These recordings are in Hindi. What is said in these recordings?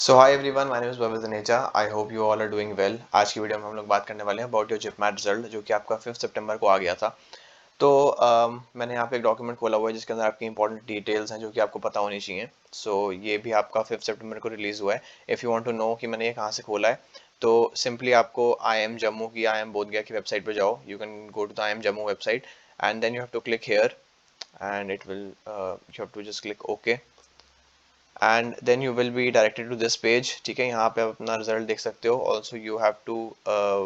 So hi everyone, my name is Bhavit Janeja. I hope you all are doing well. आज की वीडियो में हम लोग बात करने वाले हैं अबाउट योर जिपमैट रिजल्ट, जो कि आपका 5 सितंबर को आ गया था। तो मैंने यहाँ पे एक डॉक्यूमेंट खोला हुआ है जिसके अंदर आपकी इंपॉर्टेंट डिटेल्स हैं जो कि आपको पता होनी चाहिए। ये भी आपका 5 सितंबर को रिलीज़ हुआ है। If you want to know कि मैंने ये कहाँ से खोला है, तो सिंपली आपको आई एम जम्मू की, आई एम बोधगया की वेबसाइट पर जाओ। You can go to the I M Jammu website and then you have to click here and it will you have to just click okay and then you will be directed to this page. ठीक है, यहाँ पे आप अपना रिजल्ट देख सकते हो। Also you have to,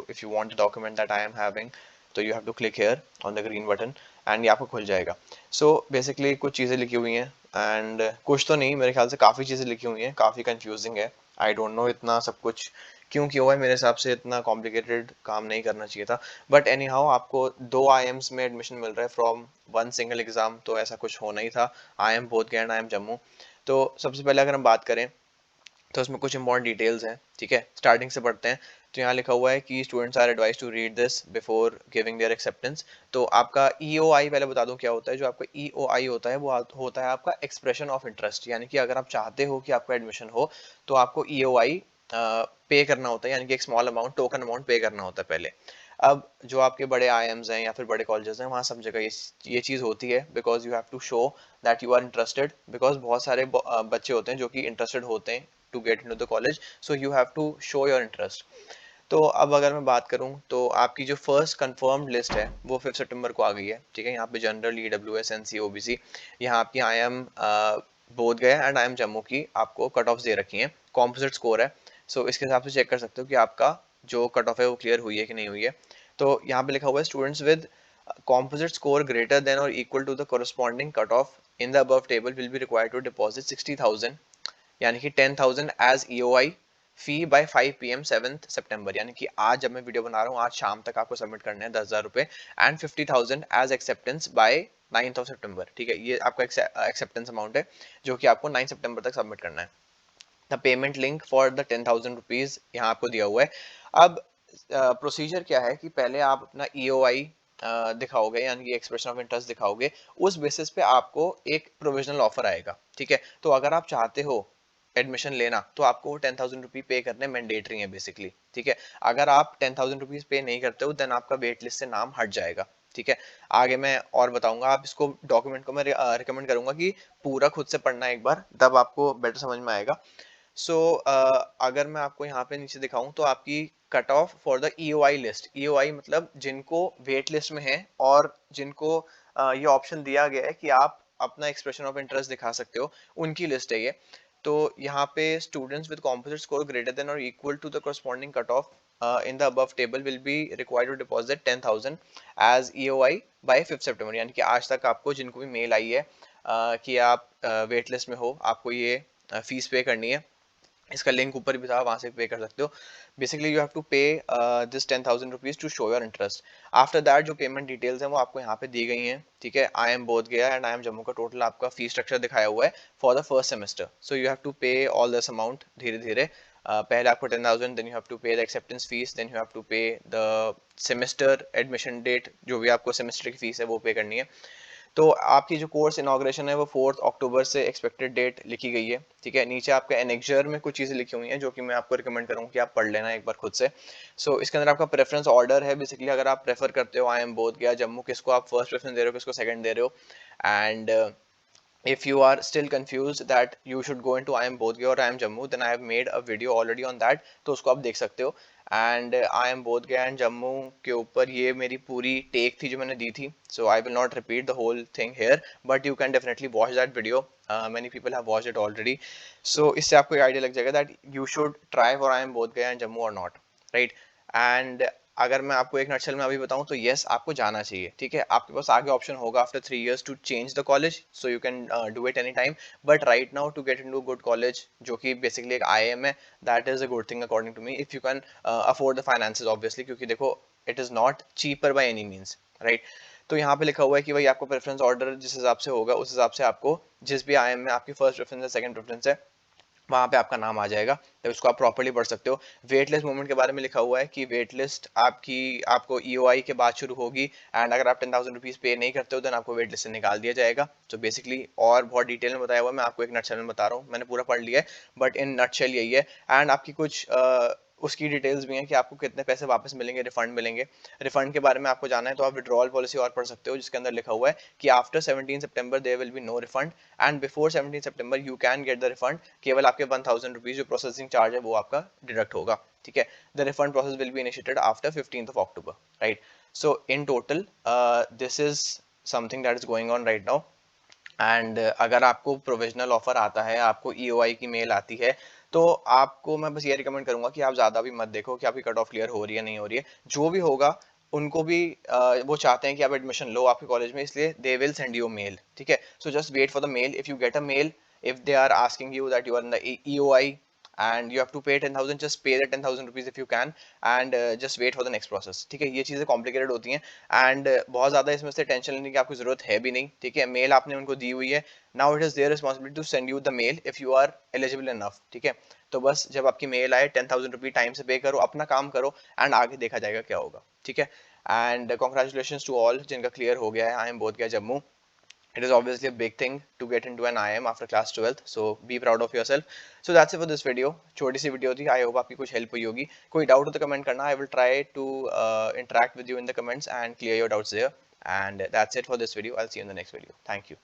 if you want the document that I am having, तो you have to click here on the green button and ये आपको खुल जाएगा। सो बेसिकली कुछ चीज़ें लिखी हुई हैं एंड कुछ तो नहीं, मेरे ख्याल से काफ़ी चीज़ें लिखी हुई हैं, काफ़ी कंफ्यूजिंग है। आई डोंट नो इतना सब कुछ क्यों किया हुआ है। मेरे हिसाब से इतना कॉम्प्लिकेटेड काम नहीं करना चाहिए था, बट एनी हाउ आपको 2 IIMs में एडमिशन मिल रहा है फ्रॉम वन सिंगल एग्जाम, तो ऐसा कुछ होना ही था। I M Bodhgaya and I M Jammu. तो सबसे पहले अगर हम बात करें तो उसमें कुछ इंपॉर्टेंट डिटेल्स हैं। ठीक है, स्टार्टिंग से पढ़ते हैं। तो यहाँ लिखा हुआ है कि students are advise to read this before giving their acceptance. तो आपका ईओआई पहले बता दूं क्या होता है। जो आपका ईओआई होता है वो होता है आपका एक्सप्रेशन ऑफ इंटरेस्ट, यानी कि अगर आप चाहते हो कि आपका एडमिशन हो तो आपको ईओआई पे करना होता है, यानी कि एक स्मॉल अमाउंट, टोकन अमाउंट पे करना होता है पहले। अब जो आपके बड़े आईएम्स हैं या फिर बड़े कॉलेजेस हैं, वहाँ सब जगह ये चीज़ होती है, because you have to show that you are interested. Because बहुत सारे बच्चे होते हैं जो कि इंटरेस्टेड होते हैं to get into the college, so you have to show your interest. तो अब अगर मैं बात करूं तो आपकी जो फर्स्ट कंफर्म्ड लिस्ट है वो 5 सितंबर को आ गई है। ठीक है, यहाँ पे जनरल, ईडब्ल्यूएस, एनसी, ओबीसी, यहाँ आपकी आई am Bodh Gaya and I M Jammu की आपको कट ऑफ दे रखी हैं। कॉम्पोजिट स्कोर है, सो इसके हिसाब से चेक कर सकते हो कि आपका जो कट ऑफ है वो क्लियर हुई है कि नहीं हुई है। तो यहाँ पे लिखा हुआ है students with composite score greater than or equal to the corresponding cutoff in the above table will be required to deposit 60,000, यानी कि 10,000 एज ईओआई फी बाय 5 PM 7 सितंबर, यानी कि आज जब मैं वीडियो बना रहा हूँ आज शाम तक आपको सबमिट करने हैं 10,000 रुपए, and 50,000 as acceptance by 9th of सितंबर। ठीक है, ये आपका एक्सेप्टेंस अमाउंट है जो कि आपको 9 सितंबर तक सबमिट करना है। The payment link for the 10,000 rupees यहाँ आपको दिया हुआ है। अब प्रोसीजर क्या है कि पहले आप अपना ईओआई दिखाओगे, यानी कि एक्सप्रेशन ऑफ इंटरेस्ट दिखाओगे। उस बेसिस पे आपको एक प्रोविजनल ऑफर आएगा। ठीक है, तो अगर आप चाहते हो एडमिशन लेना तो आपको 10,000 रुपीज पे करने मैंडेटरी है बेसिकली। ठीक है, अगर आप 10,000 रुपीज पे नहीं करते हो देन आपका वेट लिस्ट से नाम हट जाएगा। ठीक है, आगे मैं और बताऊंगा। आप इसको डॉक्यूमेंट को मैं रिकमेंड करूंगा कि पूरा खुद से पढ़ना एक बार, तब आपको बेटर समझ में आएगा। अगर मैं आपको यहाँ पे नीचे दिखाऊं तो आपकी cut off for the EOI list, EOI मतलब जिनको वेट लिस्ट में है और जिनको ये ऑप्शन दिया गया है कि आप अपना एक्सप्रेशन ऑफ इंटरेस्ट दिखा सकते हो, उनकी लिस्ट है ये। तो यहाँ पे students with composite score greater than और equal to the corresponding cut off in the above table will be required to deposit 10,000 as EOI by 5 सितंबर, यानी कि आज तक आपको जिनको भी मेल आई है कि आप वेट लिस्ट में हो, आपको ये फीस पे करनी है। इसका लिंक ऊपर भी था, वहां से पे कर सकते हो। Basically you have to pay this 10,000 rupees to show your interest. After that जो पेमेंट डिटेल्स हैं वो आपको यहाँ पे दी गई हैं। ठीक है, आई am Bodh Gaya and I M Jammu का टोटल आपका फी स्ट्रक्चर दिखाया हुआ है for the first semester. So you have to pay all this amount धीरे धीरे। पहले आपको 10,000, then you have to pay the acceptance fees, then you have to pay the semester admission date, जो भी आपको सेमेस्टर की फीस है वो पे करनी है। तो आपकी जो कोर्स इनाग्रेशन है वो 4 अक्टूबर से एक्सपेक्टेड डेट लिखी गई है। ठीक है, नीचे आपका एनेक्जर में कुछ चीज़ें लिखी हुई हैं जो कि मैं आपको रिकमेंड करूँगा कि आप पढ़ लेना एक बार खुद से। इसके अंदर आपका प्रेफरेंस ऑर्डर है। बेसिकली अगर आप प्रेफर करते हो आई एम बोध गया जम्मू, किसको आप फर्स्ट प्रेफरेंस दे रहे हो, किसको सेकंड दे रहे हो। And if you are still confused that you should go into I am Bodh or I am Jammu, then I have made a video already on that, तो उसको आप देख सकते हो। And I am Bodh Gaya and Jammu के ऊपर ये मेरी पूरी टेक थी जो मैंने दी थी। So I will not repeat the whole thing here, but you can definitely watch that video. Many people have watched it already. इससे आपको एक आइडिया लग जाएगा that you should try for I am Bodh Gaya and Jammu और नॉट, राइट। एंड अगर मैं आपको एक नटशेल में अभी बताऊं तो यस, आपको जाना चाहिए। ठीक है, आपके पास आगे ऑप्शन होगा after 3 years to change the college, so you can do it any time. But right now to get into good college जो कि बेसिकली एक आईएम है, that is a good thing according to me, if you can afford the finances obviously, क्योंकि देखो it is not cheaper by any means, right. तो यहाँ पे लिखा हुआ है कि भाई आपको प्रेफरेंस ऑर्डर जिस हिसाब से होगा उस हिसाब से आपको जिस भी आईएम में आपकी फर्स्ट प्रेफरेंस है, सेकंड प्रेफरेंस है, वहाँ पे आपका नाम आ जाएगा, तब इसको आप प्रॉपर्ली पढ़ सकते हो। वेट लिस्ट मूवमेंट के बारे में लिखा हुआ है कि वेट लिस्ट आपकी आपको ईओआई के बाद शुरू होगी, एंड अगर आप 10,000 रुपीज़ पे नहीं करते हो देन आपको वेट लिस्ट से निकाल दिया जाएगा। तो बेसिकली और बहुत डिटेल में बताया हुआ है, मैं आपको एक नटशेल में बता रहा हूँ, मैंने पूरा पढ़ लिया है बट इन नटशेल यही है। एंड आपकी कुछ उसकी डिटेल्स भी हैं कि आपको कितने पैसे वापस मिलेंगे, रिफंड मिलेंगे। रिफंड के बारे में आपको जाना है तो आप विड्रॉल पॉलिसी और पढ़ सकते हो, जिसके अंदर लिखा हुआ है कि आफ्टर 17 सितंबर there will be no refund and before 17 सितंबर you can get the refund. केवल आपके 1,000 रुपीज जो प्रोसेसिंग चार्ज है वो आपका डिडक्ट होगा, ठीक है। The refund process will be initiated after 15th of October, right. So in total this is something that is going on right now. And अगर आपको प्रोविजनल ऑफर आता है, आपको ईओआई की मेल आती है, तो आपको मैं बस ये रिकमेंड करूंगा कि आप ज़्यादा भी मत देखो कि आपकी कट ऑफ क्लियर हो रही है नहीं हो रही है। जो भी होगा उनको भी वो चाहते हैं कि आप एडमिशन लो आपके कॉलेज में, इसलिए they will send you mail, ठीक है। So just wait for the mail. If you get a mail, if they are asking you that you are in the EOI and you have to pay 10,000, just pay the 10,000 rupees if you can, and just wait for the next process, ठीक है। ये चीज़ें कॉम्प्लिकेटेड होती हैं एंड बहुत ज़्यादा इसमें से टेंशन लेने की आपको ज़रूरत है भी नहीं, ठीक है। मेल आपने उनको दी हुई है, now it is their responsibility to send you the mail if you are eligible enough, ठीक है। तो बस जब आपकी मेल आए 10,000 रुपये टाइम से पे करो, अपना काम करो एंड आगे देखा जाएगा क्या होगा, ठीक है। एंड कॉन्ग्रेचुलेशन टू ऑल जिनका क्लियर हो गया है। आई एम बोध गया Jammu. It is obviously a big thing to get into an IM after class 12th, so be proud of yourself. So that's it for this video. छोटी सी वीडियो थी, आई होप आपकी कुछ हेल्प हुई होगी। कोई डाउट हो तो कमेंट करना, I will try to interact with you in the comments and clear your doubts there. And that's it for this video. I'll see you in the next video. Thank you.